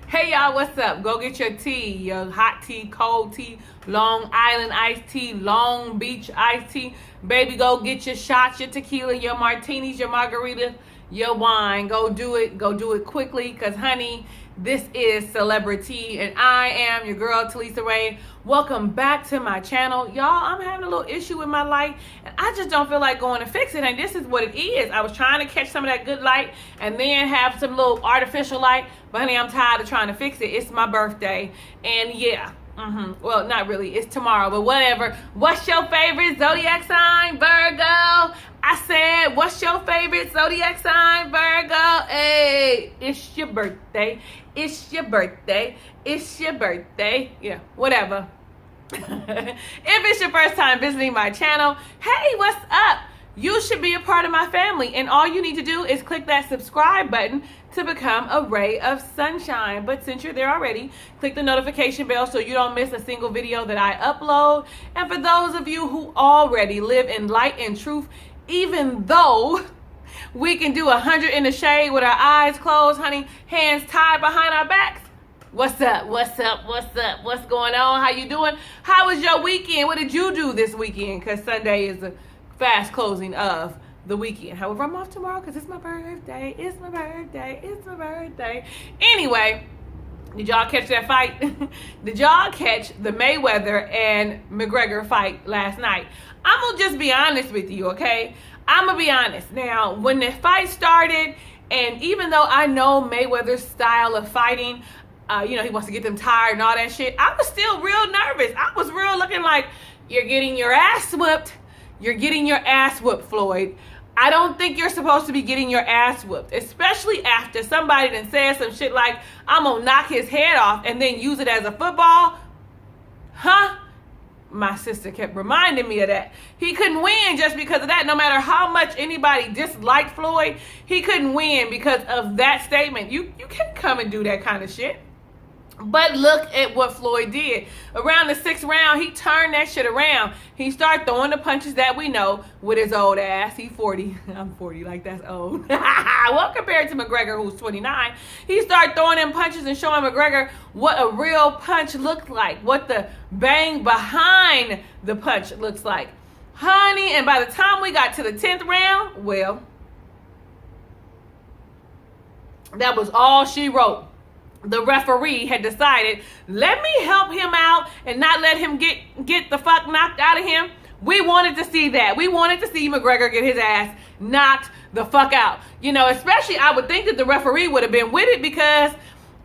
Hey y'all, what's up? Go get your tea, your hot tea, cold tea, Long Island iced tea, Long Beach iced tea. Baby, go get your shots, your tequila, your martinis, your margaritas, your wine. Go do it quickly, because honey, this is Celebri, and I am your girl, Talisa Rae. Welcome back to my channel. Y'all, I'm having a little issue with my light, and I just don't feel like going to fix it, and this is what it is. I was trying to catch some of that good light and then have some little artificial light, but honey, I'm tired of trying to fix it. It's my birthday, and yeah. Well, not really. It's tomorrow, but whatever. What's your favorite zodiac sign? Virgo. I said, what's your favorite zodiac sign? Virgo. Hey, it's your birthday. It's your birthday. It's your birthday. Yeah, whatever. If it's your first time visiting my channel, hey, what's up? You should be a part of my family, and all you need to do is click that subscribe button to become a ray of sunshine. But since you're there already, click the notification bell so you don't miss a single video that I upload. And for those of you who already live in light and truth, even though we can do 100 in the shade with our eyes closed, honey, hands tied behind our backs. What's up? What's up? What's up? What's going on? How you doing? How was your weekend? What did you do this weekend? Because Sunday is a fast closing of the weekend. However, I'm off tomorrow because it's my birthday. It's my birthday. It's my birthday. Anyway, did y'all catch that fight? Did y'all catch the Mayweather and McGregor fight last night? I'm going to just be honest with you, okay? I'm going to be honest. Now, when the fight started, and even though I know Mayweather's style of fighting, he wants to get them tired and all that shit, I was still real nervous. I was real looking like, you're getting your ass whooped. You're getting your ass whooped, Floyd. I don't think you're supposed to be getting your ass whooped, especially after somebody then said some shit like, I'm gonna knock his head off and then use it as a football. Huh? My sister kept reminding me of that. He couldn't win just because of that. No matter how much anybody disliked Floyd, he couldn't win because of that statement. You can't come and do that kind of shit. But look at what Floyd did. Around the 6th round, he turned that shit around. He started throwing the punches that we know with his old ass. He's 40. I'm 40, like that's old. Well, compared to McGregor, who's 29, he started throwing them punches and showing McGregor what a real punch looked like, what the bang behind the punch looks like. Honey, and by the time we got to the 10th round, well, that was all she wrote. The referee had decided, let me help him out and not let him get the fuck knocked out of him. We wanted to see that. We wanted to see McGregor get his ass knocked the fuck out. You know, especially I would think that the referee would have been with it, because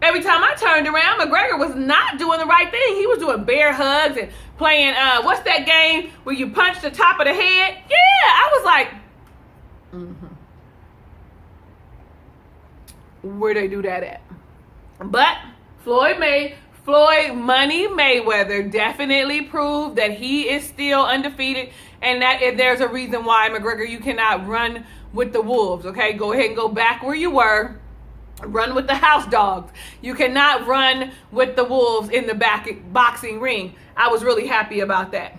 every time I turned around, McGregor was not doing the right thing. He was doing bear hugs and playing, what's that game where you punch the top of the head? Yeah, I was like, where they do that at? But Floyd Money Mayweather definitely proved that he is still undefeated, and that there's a reason why, McGregor, you cannot run with the wolves, okay? Go ahead and go back where you were. Run with the house dogs. You cannot run with the wolves in the boxing ring. I was really happy about that.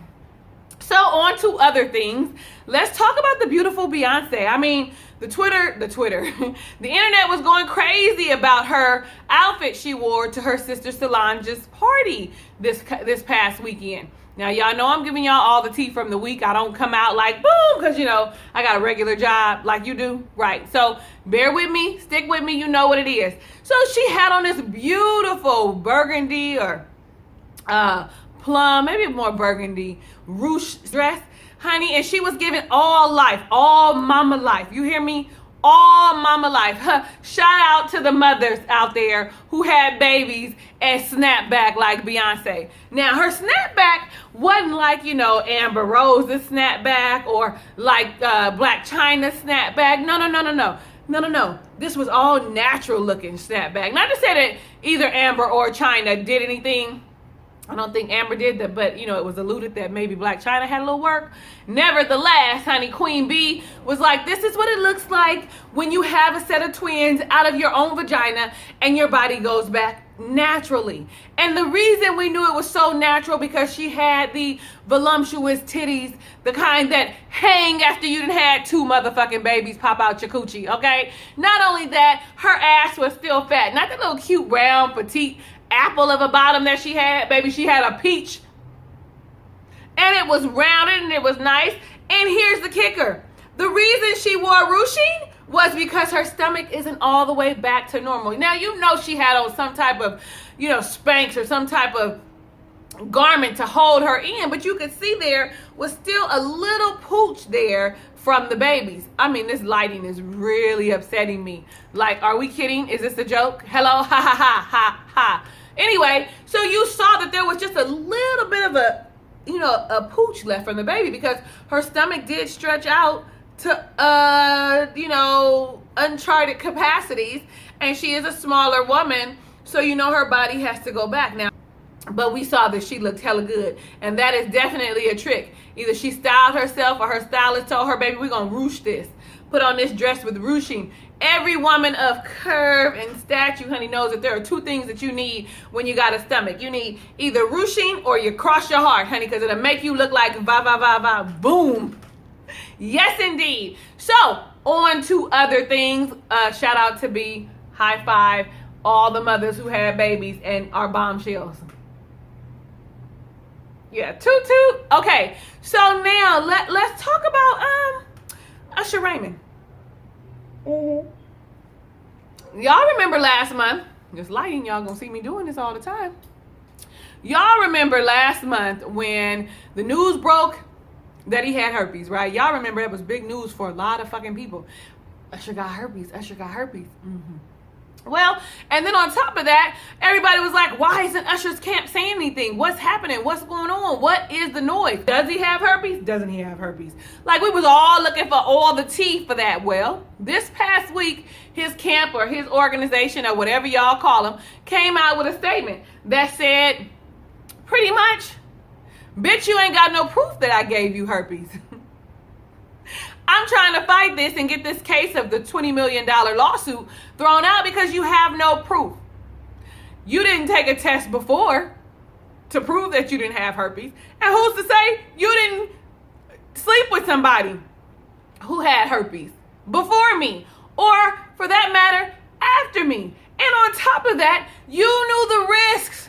So on to other things. Let's talk about the beautiful Beyonce. I mean, the internet was going crazy about her outfit she wore to her sister Solange's party this past weekend. Now, y'all know I'm giving y'all all the tea from the week. I don't come out like, boom, because, I got a regular job like you do. Right. So bear with me. Stick with me. You know what it is. So she had on this beautiful burgundy or plum, maybe more burgundy, ruche dress, honey, and she was giving all life, all mama life. You hear me? All mama life. Shout out to the mothers out there who had babies and snapped back like Beyonce. Now, her snapback wasn't like, Amber Rose's snapback or like Black China snapback. No. This was all natural looking snapback. Not to say that either Amber or China did anything I don't think Amber did that, but you know, it was alluded that maybe Black China had a little work. Nevertheless, honey, Queen Bee was like, this is what it looks like when you have a set of twins out of your own vagina and your body goes back naturally. And the reason we knew it was so natural because she had the voluptuous titties, the kind that hang after you done had 2 motherfucking babies pop out your coochie, okay? Not only that, her ass was still fat. Not the little cute, round, petite apple of a bottom that she had, baby. She had a peach. And it was rounded and it was nice. And here's the kicker. The reason she wore ruching was because her stomach isn't all the way back to normal. Now, you know she had on some type of, you know, Spanx or some type of garment to hold her in, but you could see there was still a little pooch there from the babies. I mean, this lighting is really upsetting me. Like, are we kidding? Is this a joke? Hello? Ha ha ha ha ha. Anyway, so you saw that there was just a little bit of a, you know, a pooch left from the baby because her stomach did stretch out to, you know, uncharted capacities, and she is a smaller woman, so you know her body has to go back now. But we saw that she looked hella good, and that is definitely a trick. Either she styled herself or her stylist told her, baby, we're gonna ruche this. Put on this dress with ruching. Every woman of curve and stature, honey, knows that there are 2 things that you need when you got a stomach. You need either ruching or you cross your heart, honey, because it'll make you look like va va va va boom. Yes, indeed. So, on to other things. Shout out to B. High five. All the mothers who had babies and are bombshells. Yeah, toot toot. Okay, so now let's talk about Usher Raymond. Y'all remember last month, this lighting, y'all gonna see me doing this all the time. Y'all remember last month when the news broke that he had herpes, right? Y'all remember that was big news for a lot of fucking people. Usher got herpes, Usher got herpes. Well, and then on top of that, everybody was like, why isn't Usher's camp saying anything? What's happening? What's going on? What is the noise? Does he have herpes? Doesn't he have herpes? Like, we was all looking for all the tea for that. Well, this past week, his camp or his organization or whatever y'all call him came out with a statement that said, pretty much, bitch, you ain't got no proof that I gave you herpes. I'm trying to fight this and get this case of the $20 million lawsuit thrown out because you have no proof. You didn't take a test before to prove that you didn't have herpes. And who's to say you didn't sleep with somebody who had herpes before me, or for that matter, after me? And on top of that, you knew the risks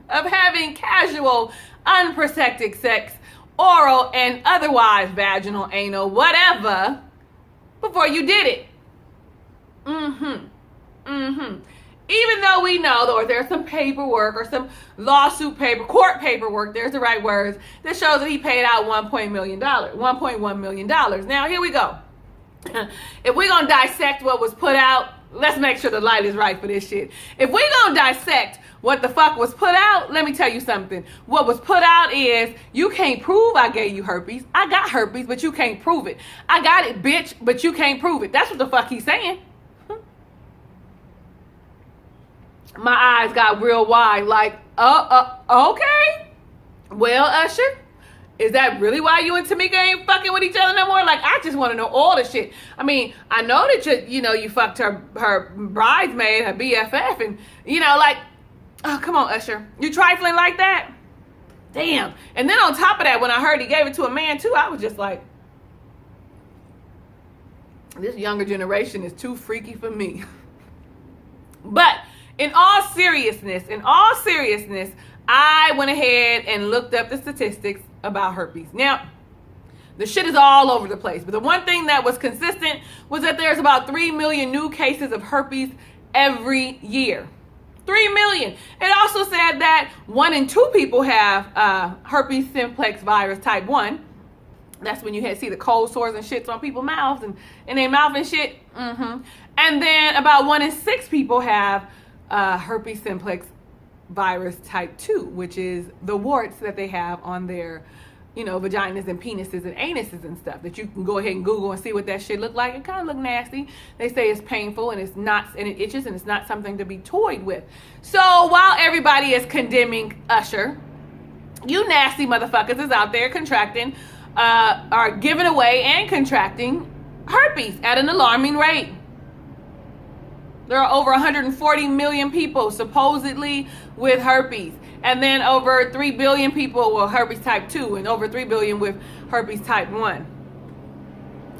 of having casual, unprotected sex, oral and otherwise, vaginal, anal, whatever, before you did it. Even though we know, or there's some paperwork or some lawsuit paper, court paperwork, there's the right words, that shows that he paid out $1.1 million. Now, here we go. If we're going to dissect what was put out, let's make sure the light is right for this shit. If we're going to dissect what the fuck was put out, let me tell you something. What was put out is, you can't prove I gave you herpes. I got herpes, but you can't prove it. I got it, bitch, but you can't prove it. That's what the fuck he's saying. My eyes got real wide, like, okay. Well, Usher, is that really why you and Tamika ain't fucking with each other no more? Like, I just want to know all the shit. I mean, I know that you fucked her bridesmaid, her BFF, and, like, oh, come on, Usher. You trifling like that? Damn. And then on top of that, when I heard he gave it to a man, too, I was just like, this younger generation is too freaky for me. But in all seriousness, I went ahead and looked up the statistics about herpes. Now, the shit is all over the place. But the one thing that was consistent was that there's about 3 million new cases of herpes every year. 3 million. It also said that 1 in 2 people have herpes simplex virus type 1. That's when you see the cold sores and shits on people's mouths and in their mouth and shit. And then about 1 in 6 people have herpes simplex virus type 2, which is the warts that they have on their, vaginas and penises and anuses and stuff that you can go ahead and Google and see what that shit look like. It kind of look nasty. They say it's painful and it's not, and it itches and it's not something to be toyed with. So while everybody is condemning Usher You nasty motherfuckers is out there contracting, are giving away and contracting herpes at an alarming rate. There are over 140 million people supposedly with herpes. And then over 3 billion people with herpes type 2 and over 3 billion with herpes type 1.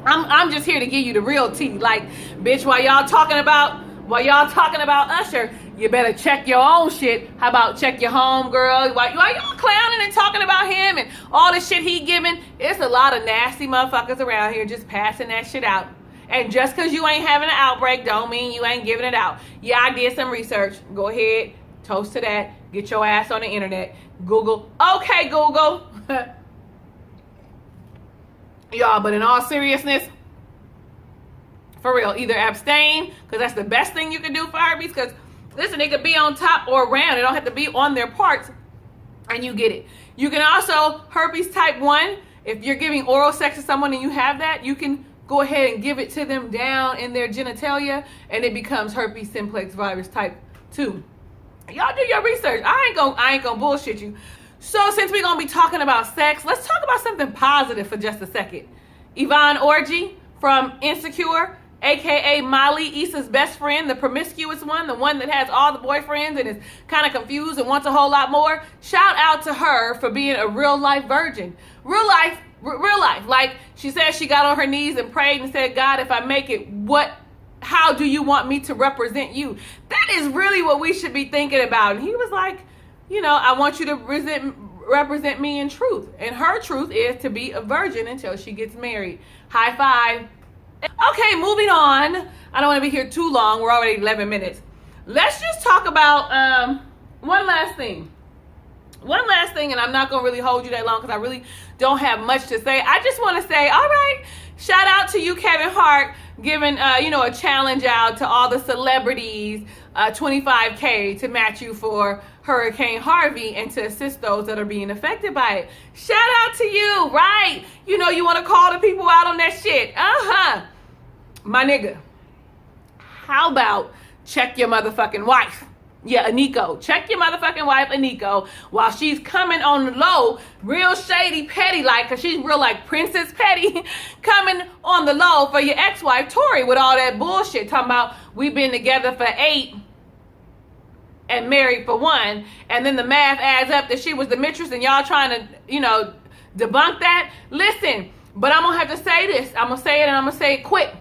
I'm just here to give you the real tea. Like, bitch, while y'all talking about Usher, you better check your own shit. How about check your home, girl? While y'all clowning and talking about him and all the shit he giving, it's a lot of nasty motherfuckers around here just passing that shit out. And just because you ain't having an outbreak don't mean you ain't giving it out. Yeah, I did some research. Go ahead, toast to that. Get your ass on the internet. Google. Okay, Google. Y'all, but in all seriousness, for real, either abstain, because that's the best thing you can do for herpes, because listen, it could be on top or around. It don't have to be on their parts, and you get it. You can also, herpes type 1, if you're giving oral sex to someone and you have that, you can go ahead and give it to them down in their genitalia, and it becomes herpes simplex virus type 2. Y'all do your research. I ain't gonna bullshit you. So since we're gonna be talking about sex, let's talk about something positive for just a second. Yvonne Orji from Insecure, aka Molly, Issa's best friend, the promiscuous one, the one that has all the boyfriends and is kind of confused and wants a whole lot more. Shout out to her for being a real life virgin. Real life. Like, she said she got on her knees and prayed and said, God, if I make it, how do you want me to represent you? That is really what we should be thinking about. And he was like, you know, I want you to represent me in truth. And her truth is to be a virgin until she gets married. High five. Okay, moving on. I don't want to be here too long. We're already 11 minutes. Let's just talk about one last thing. And I'm not going to really hold you that long because I really don't have much to say. I just want to say, all right, shout out to you, Kevin Hart, giving, a challenge out to all the celebrities, $25K to match you for Hurricane Harvey and to assist those that are being affected by it. Shout out to you, right? You know, you want to call the people out on that shit. My nigga, how about check your motherfucking wife? Yeah, Aniko. Check your motherfucking wife, Aniko, while she's coming on the low, real shady, petty, like, because she's real, like, Princess Petty, coming on the low for your ex-wife, Tori, with all that bullshit, talking about we've been together for 8 and married for 1, and then the math adds up that she was the mistress and y'all trying to, debunk that. Listen, but I'm going to have to say this. I'm going to say it and I'm going to say it quick.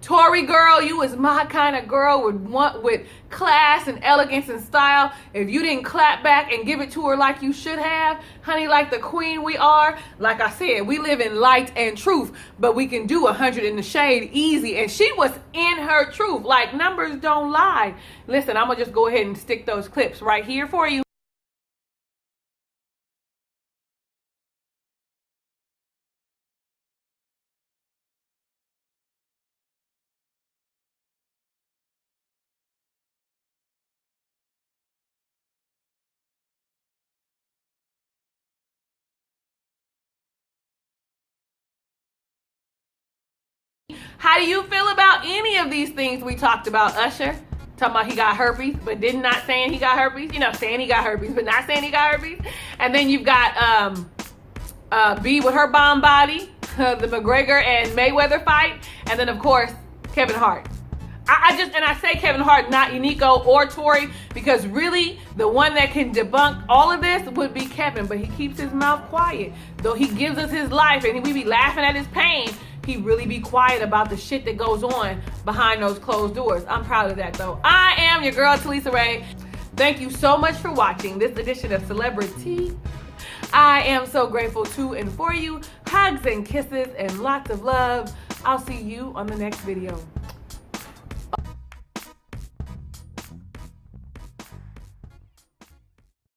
Tori girl, you is my kind of girl with class and elegance and style. If you didn't clap back and give it to her like you should have, honey, like the queen we are, like I said, we live in light and truth, but we can do 100 in the shade easy. And she was in her truth. Like, numbers don't lie. Listen, I'm going to just go ahead and stick those clips right here for you. How do you feel about any of these things we talked about? Usher, talking about he got herpes, but not saying he got herpes. Saying he got herpes, but not saying he got herpes. And then you've got B with her bomb body, the McGregor and Mayweather fight. And then, of course, Kevin Hart. I say Kevin Hart, not Unico or Tori, because really the one that can debunk all of this would be Kevin, but he keeps his mouth quiet. Though he gives us his life and we be laughing at his pain, he really be quiet about the shit that goes on behind those closed doors. I'm proud of that, though. I am your girl, Talisa Rae. Thank you so much for watching this edition of Celebrity. I am so grateful to and for you. Hugs and kisses and lots of love. I'll see you on the next video.